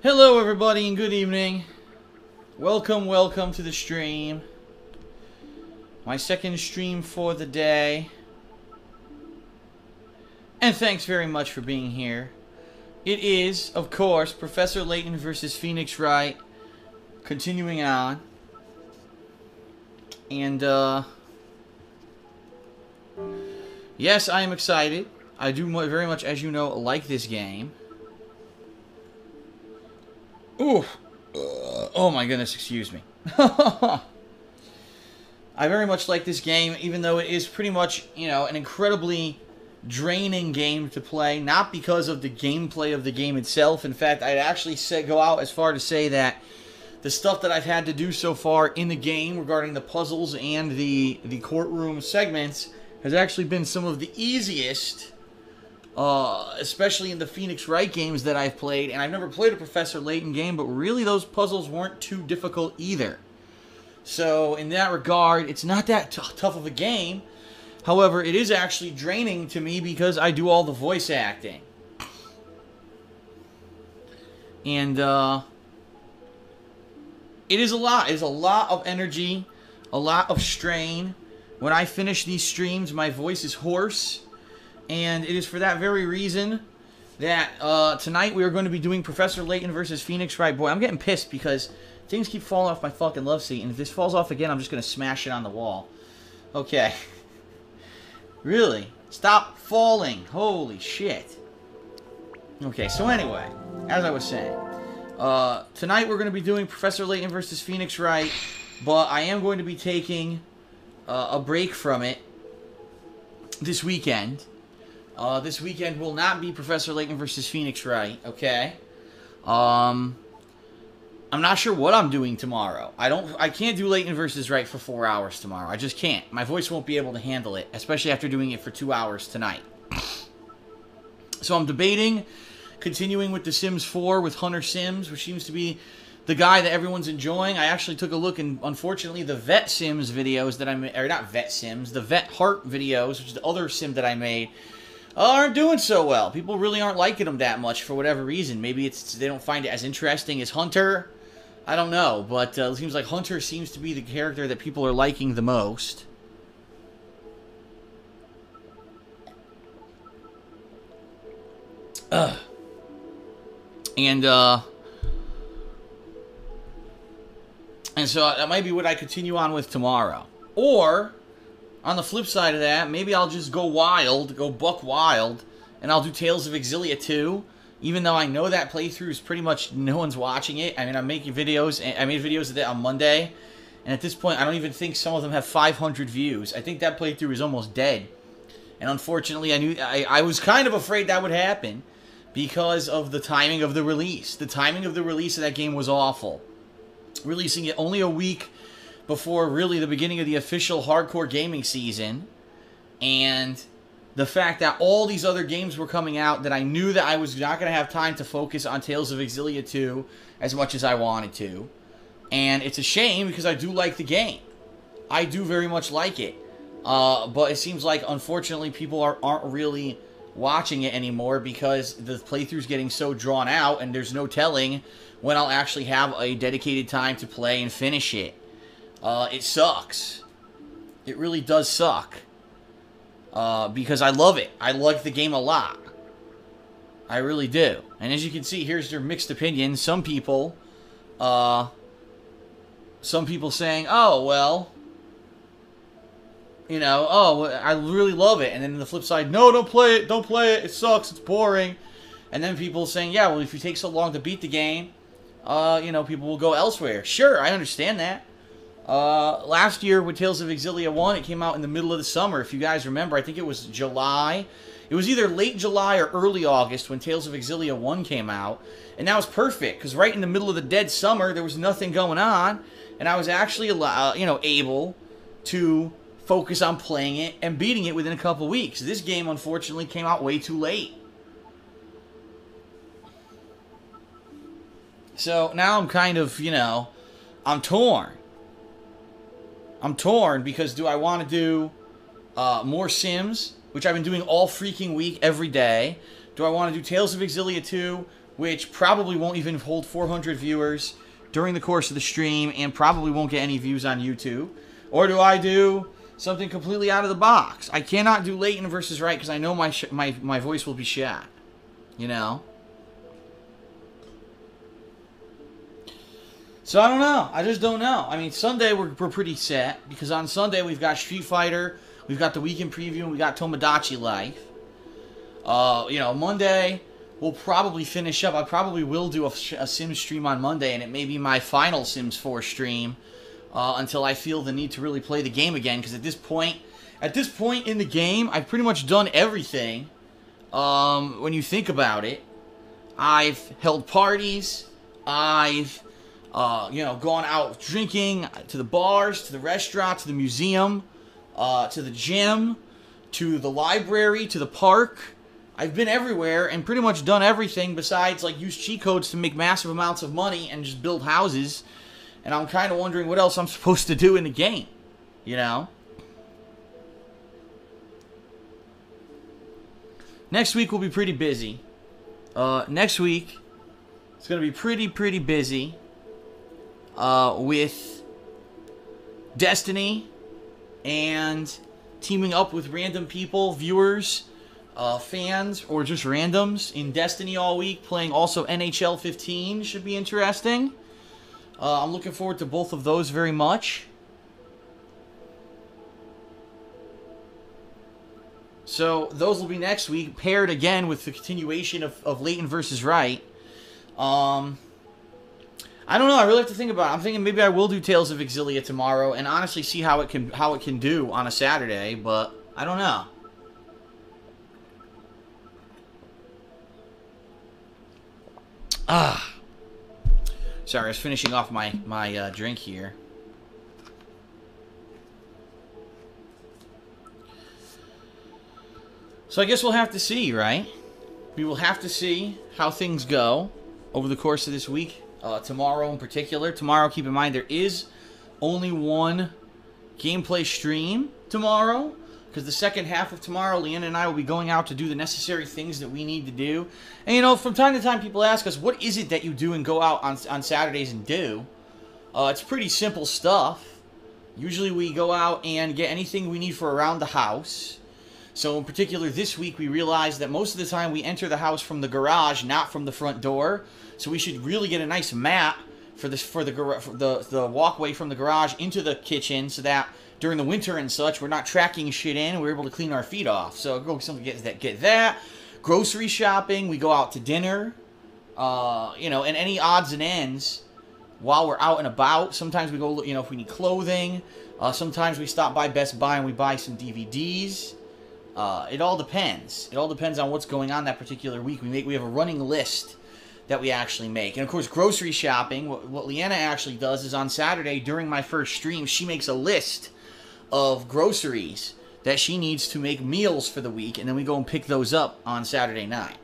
Hello everybody and good evening. Welcome to the stream. My second stream for the day. And thanks very much for being here. It is, of course, Professor Layton versus Phoenix Wright. Continuing on. And, yes, I am excited. I do very much, as you know, like this game. Ooh. Oh my goodness, excuse me. I very much like this game, even though it is pretty much, you know, an incredibly draining game to play. Not because of the gameplay of the game itself. In fact, I'd actually go out as far to say that the stuff that I've had to do so far in the game regarding the puzzles and the courtroom segments has actually been some of the easiest. Especially in the Phoenix Wright games that I've played. And I've never played a Professor Layton game, but really those puzzles weren't too difficult either. So, in that regard, it's not that tough of a game. However, it is actually draining to me because I do all the voice acting. And, it is a lot. It's a lot of energy, a lot of strain. When I finish these streams, my voice is hoarse. And it is for that very reason that tonight we are going to be doing Professor Layton versus Phoenix Wright. Boy, I'm getting pissed because things keep falling off my fucking love seat. And if this falls off again, I'm just going to smash it on the wall. Okay. Really? Stop falling. Holy shit. Okay, so anyway, as I was saying, tonight we're going to be doing Professor Layton versus Phoenix Wright. But I am going to be taking a break from it this weekend. This weekend will not be Professor Layton versus Phoenix Wright, okay? I'm not sure what I'm doing tomorrow. I can't do Layton versus Wright for 4 hours tomorrow. I just can't. My voice won't be able to handle it, especially after doing it for 2 hours tonight. So I'm debating continuing with The Sims 4 with Hunter Sims, which seems to be the guy that everyone's enjoying. I actually took a look, and unfortunately the Vet Sims videos that I made, or not Vet Sims, the Vet Heart videos, which is the other sim that I made, aren't doing so well. People really aren't liking them that much for whatever reason. Maybe it's they don't find it as interesting as Hunter. I don't know, but it seems like Hunter seems to be the character that people are liking the most. And so that might be what I continue on with tomorrow. Or, on the flip side of that, maybe I'll just go wild, go buck wild, and I'll do Tales of Exilia 2, even though I know that playthrough is pretty much no one's watching it. I mean, I'm making videos, and I made videos of that on Monday, and at this point, I don't even think some of them have 500 views. I think that playthrough is almost dead. And unfortunately, I was kind of afraid that would happen because of the timing of the release. The timing of the release of that game was awful. Releasing it only a week before really the beginning of the official hardcore gaming season, and the fact that all these other games were coming out that I knew that I was not going to have time to focus on Tales of Exilia 2 as much as I wanted to. And it's a shame because I do like the game. I do very much like it. But it seems like, unfortunately, people aren't really watching it anymore because the playthrough's getting so drawn out and there's no telling when I'll actually have a dedicated time to play and finish it. It sucks. It really does suck. Because I love it. I like the game a lot. I really do. And as you can see, here's their mixed opinions. Some people saying, oh, well, you know, oh, I really love it. And then on the flip side, no, don't play it. Don't play it. It sucks. It's boring. And then people saying, yeah, well, if you take so long to beat the game, you know, people will go elsewhere. Sure, I understand that. Last year with Tales of Exilia 1, it came out in the middle of the summer. If you guys remember, I think it was July. It was either late July or early August when Tales of Exilia 1 came out. And that was perfect, because right in the middle of the dead summer, there was nothing going on. And I was actually, able to focus on playing it and beating it within a couple weeks. This game, unfortunately, came out way too late. So now I'm kind of, I'm torn. I'm torn because do I want to do more Sims, which I've been doing all freaking week, every day? Do I want to do Tales of Exilia 2, which probably won't even hold 400 viewers during the course of the stream and probably won't get any views on YouTube? Or do I do something completely out of the box? I cannot do Leighton versus Wright because I know my voice will be shot. You know? So I don't know. I just don't know. I mean, Sunday we're pretty set because on Sunday we've got Street Fighter, we've got the weekend preview, and we got Tomodachi Life. You know, Monday we'll probably finish up. I probably will do a Sims stream on Monday, and it may be my final Sims 4 stream until I feel the need to really play the game again. Because at this point in the game, I've pretty much done everything. When you think about it, I've held parties. I've you know, gone out drinking to the bars, to the restaurant, to the museum, to the gym, to the library, to the park. I've been everywhere and pretty much done everything besides, like, use cheat codes to make massive amounts of money and just build houses. And I'm kind of wondering what else I'm supposed to do in the game, you know? Next week will be pretty busy. Next week, it's going to be pretty busy. With Destiny and teaming up with random people, viewers, fans, or just randoms in Destiny all week, playing also NHL 15 should be interesting. I'm looking forward to both of those very much. So those will be next week, paired again with the continuation of Leighton versus Wright. I don't know. I really have to think about it. I'm thinking maybe I will do Tales of Exilia tomorrow and honestly see how it can do on a Saturday, but I don't know. Sorry, I was finishing off my drink here. So I guess we'll have to see, right? We will have to see how things go over the course of this week. Tomorrow in particular. Tomorrow, keep in mind, there is only one gameplay stream tomorrow. Because the second half of tomorrow, Leanna and I will be going out to do the necessary things that we need to do. And, you know, from time to time, people ask us, what is it that you do and go out on Saturdays and do? It's pretty simple stuff. Usually we go out and get anything we need for around the house. So, in particular, this week, we realized that most of the time we enter the house from the garage, not from the front door. So we should really get a nice map for the walkway from the garage into the kitchen, so that during the winter and such, we're not tracking shit in and we're able to clean our feet off. So go get that. Grocery shopping, we go out to dinner, you know, and any odds and ends while we're out and about. Sometimes we go, you know, if we need clothing. Sometimes we stop by Best Buy and we buy some DVDs. It all depends. It all depends on what's going on that particular week. We have a running list that we actually make. And of course, grocery shopping, what Leanna actually does is on Saturday during my first stream, she makes a list of groceries that she needs to make meals for the week, and then we go and pick those up on Saturday night.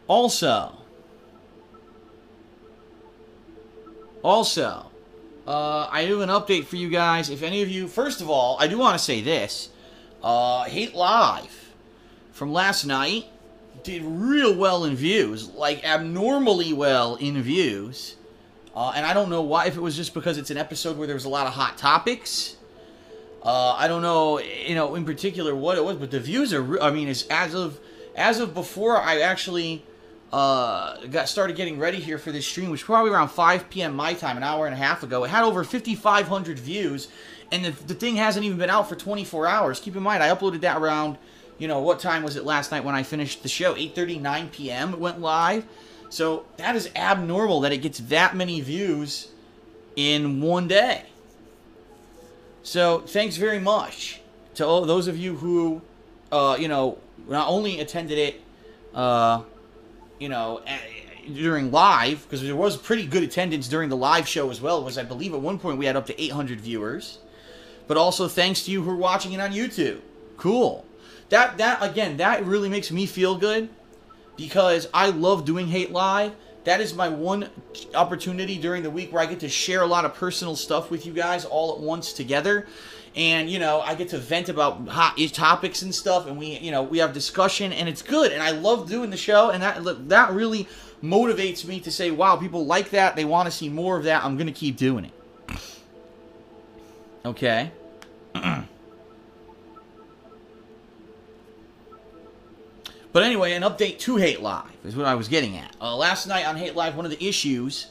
Also, I do an update for you guys. If any of you, first of all, I do want to say this. Hate Live from last night did real well in views, like abnormally well in views. And I don't know why, if it was just because it's an episode where there was a lot of hot topics. I don't know, you know, in particular what it was, but the views are, I mean, as of before I actually started getting ready here for this stream, which was probably around 5 p.m. my time, an hour and a half ago. It had over 5,500 views, and the thing hasn't even been out for 24 hours. Keep in mind, I uploaded that around, you know, what time was it last night when I finished the show? 8:30, 9 p.m. it went live. So that is abnormal that it gets that many views in one day. So thanks very much to all those of you who, you know, not only attended it, you know, during live, because there was pretty good attendance during the live show as well. I believe at one point we had up to 800 viewers. But also thanks to you who are watching it on YouTube. Cool. That really makes me feel good, because I love doing Hate Live. That is my one opportunity during the week where I get to share a lot of personal stuff with you guys all at once together. And, you know, I get to vent about hot topics and stuff, and we, you know, we have discussion, and it's good. And I love doing the show, and that really motivates me to say, wow, people like that. They want to see more of that. I'm going to keep doing it. Okay? But anyway, an update to Hate Live is what I was getting at. Last night on Hate Live, one of the issues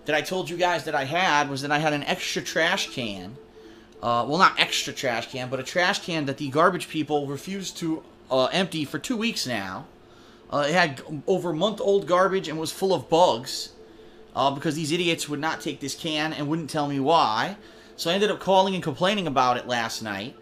that I told you guys that I had was that I had an extra trash can. Well, not extra trash can, but a trash can that the garbage people refused to empty for 2 weeks now. It had over a month-old garbage and was full of bugs because these idiots would not take this can and wouldn't tell me why. So I ended up calling and complaining about it last night.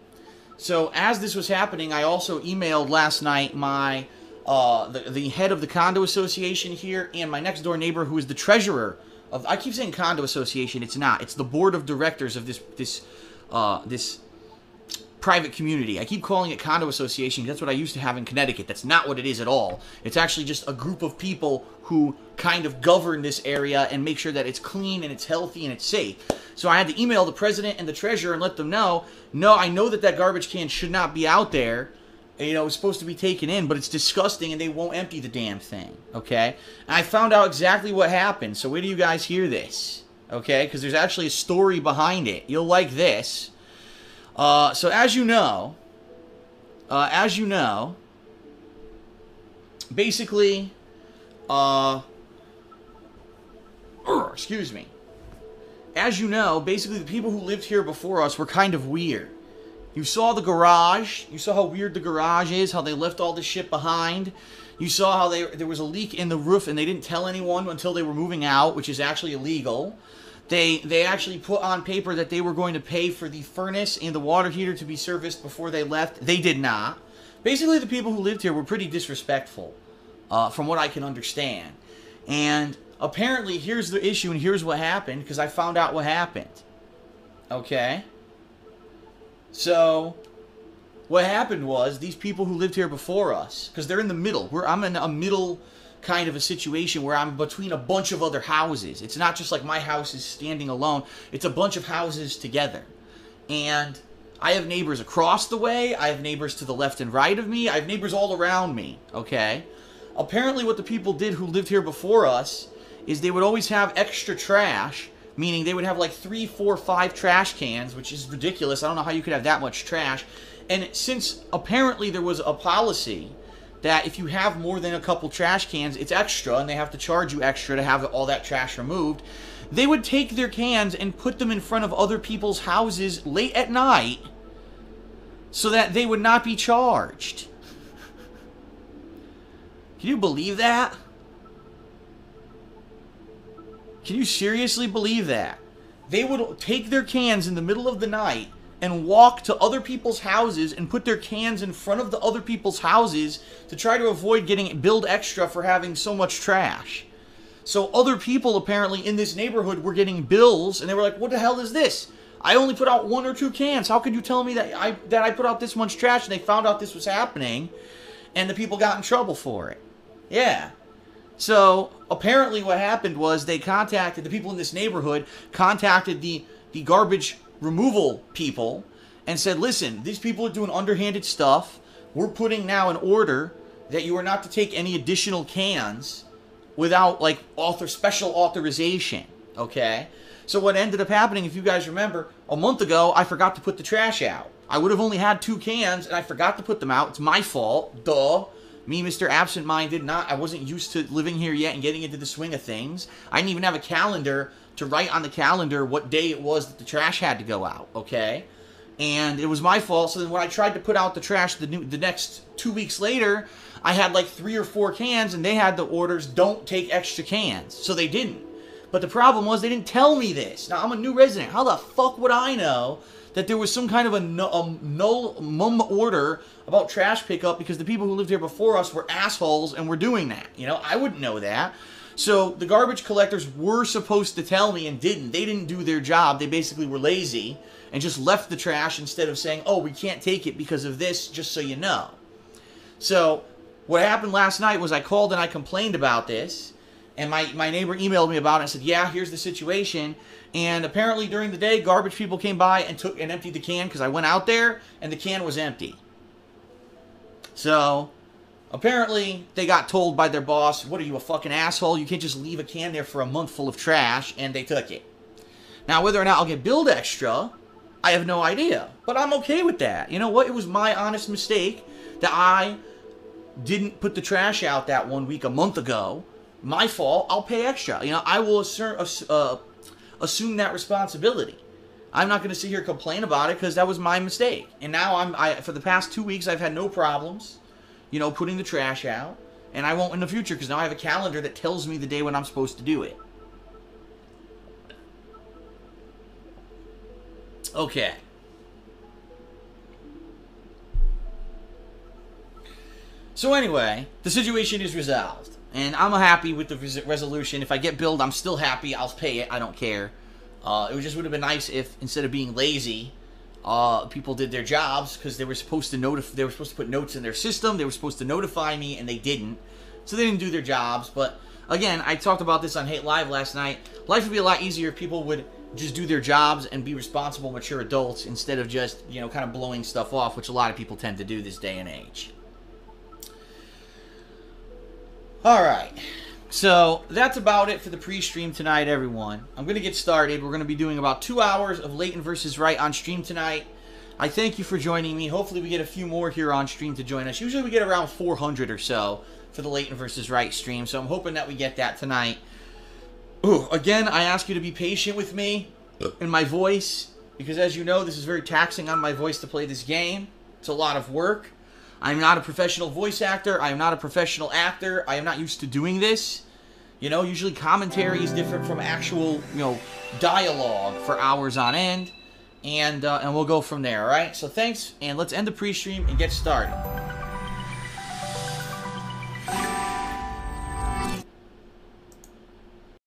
So as this was happening, I also emailed last night my the head of the condo association here and my next door neighbor who is the treasurer of, I keep saying condo association, it's not. It's the board of directors of this private community. I keep calling it condo association. That's what I used to have in Connecticut. That's not what it is at all. It's actually just a group of people who kind of govern this area and make sure that it's clean and it's healthy and it's safe. So I had to email the president and the treasurer and let them know, no, I know that garbage can should not be out there. You know, it's supposed to be taken in, but it's disgusting and they won't empty the damn thing, okay? And I found out exactly what happened, so wait till you guys hear this, okay? Because there's actually a story behind it. You'll like this. So as you know, basically, excuse me. As you know, basically the people who lived here before us were kind of weird. You saw the garage. You saw how weird the garage is, how they left all this shit behind. You saw how there was a leak in the roof and they didn't tell anyone until they were moving out, which is actually illegal. They actually put on paper that they were going to pay for the furnace and the water heater to be serviced before they left. They did not. Basically, the people who lived here were pretty disrespectful, from what I can understand. And apparently, here's the issue and here's what happened, because I found out what happened. Okay? So, what happened was, these people who lived here before us, because they're in the middle. I'm in a middle kind of a situation where I'm between a bunch of other houses. It's not just like my house is standing alone. It's a bunch of houses together. And I have neighbors across the way. I have neighbors to the left and right of me. I have neighbors all around me, okay? Apparently what the people did who lived here before us is they would always have extra trash, meaning they would have like 3, 4, 5 trash cans, which is ridiculous. I don't know how you could have that much trash. And since apparently there was a policy that if you have more than a couple trash cans, it's extra, and they have to charge you extra to have all that trash removed, they would take their cans and put them in front of other people's houses late at night so that they would not be charged. Can you believe that? Can you seriously believe that? They would take their cans in the middle of the night and walk to other people's houses and put their cans in front of the other people's houses to try to avoid getting billed extra for having so much trash. So other people apparently in this neighborhood were getting bills, and they were like, what the hell is this? I only put out 1 or 2 cans. How could you tell me that I put out this much trash? And they found out this was happening, and the people got in trouble for it. Yeah. So apparently what happened was they contacted, the people in this neighborhood contacted the garbage removal people and said, listen, these people are doing underhanded stuff. We're putting now an order that you are not to take any additional cans without like special authorization, okay? So what ended up happening, if you guys remember, a month ago I forgot to put the trash out. I would have only had 2 cans and I forgot to put them out. It's my fault, duh. Me, Mr. Absent-Minded, I wasn't used to living here yet and getting into the swing of things. I didn't even have a calendar to write on the calendar what day it was that the trash had to go out, okay? And it was my fault. So then when I tried to put out the trash the next 2 weeks later, I had like 3 or 4 cans, and they had the orders, don't take extra cans. So they didn't. But the problem was they didn't tell me this. Now, I'm a new resident. How the fuck would I know that there was some kind of a null mum order about trash pickup because the people who lived here before us were assholes and were doing that? You know, I wouldn't know that. So the garbage collectors were supposed to tell me and didn't. They didn't do their job. They basically were lazy and just left the trash instead of saying, oh, we can't take it because of this, just so you know. So what happened last night was I called and I complained about this. And my neighbor emailed me about it and said, yeah, here's the situation. And apparently during the day, garbage people came by and took and emptied the can because I went out there and the can was empty. So apparently they got told by their boss, what are you, a fucking asshole? You can't just leave a can there for a month full of trash, and they took it. Now, whether or not I'll get billed extra, I have no idea. But I'm okay with that. You know what? It was my honest mistake that I didn't put the trash out that 1 week a month ago. My fault. I'll pay extra. You know, I will assume that responsibility. I'm not going to sit here and complain about it because that was my mistake. And now for the past 2 weeks, I've had no problems, you know, putting the trash out. And I won't in the future because now I have a calendar that tells me the day when I'm supposed to do it. Okay. So anyway, the situation is resolved. And I'm happy with the resolution. If I get billed, I'm still happy. I'll pay it. I don't care. It just would have been nice if, instead of being lazy, people did their jobs, because they were supposed to put notes in their system. They were supposed to notify me, and they didn't. So they didn't do their jobs. But again, I talked about this on Hate Live last night. Life would be a lot easier if people would just do their jobs and be responsible, mature adults, instead of just, you know, kind of blowing stuff off, which a lot of people tend to do this day and age. Alright, so that's about it for the pre-stream tonight, everyone. I'm going to get started. We're going to be doing about 2 hours of Leighton versus Right on stream tonight. I thank you for joining me. Hopefully we get a few more here on stream to join us. Usually we get around 400 or so for the Leighton versus Right stream, so I'm hoping that we get that tonight. Ooh, again, I ask you to be patient with me and my voice, because as you know, this is very taxing on my voice to play this game. It's a lot of work. I'm not a professional voice actor. I am not a professional actor. I am not used to doing this. You know, usually commentary is different from actual, you know, dialogue for hours on end. And we'll go from there, all right? So thanks, and let's end the pre-stream and get started.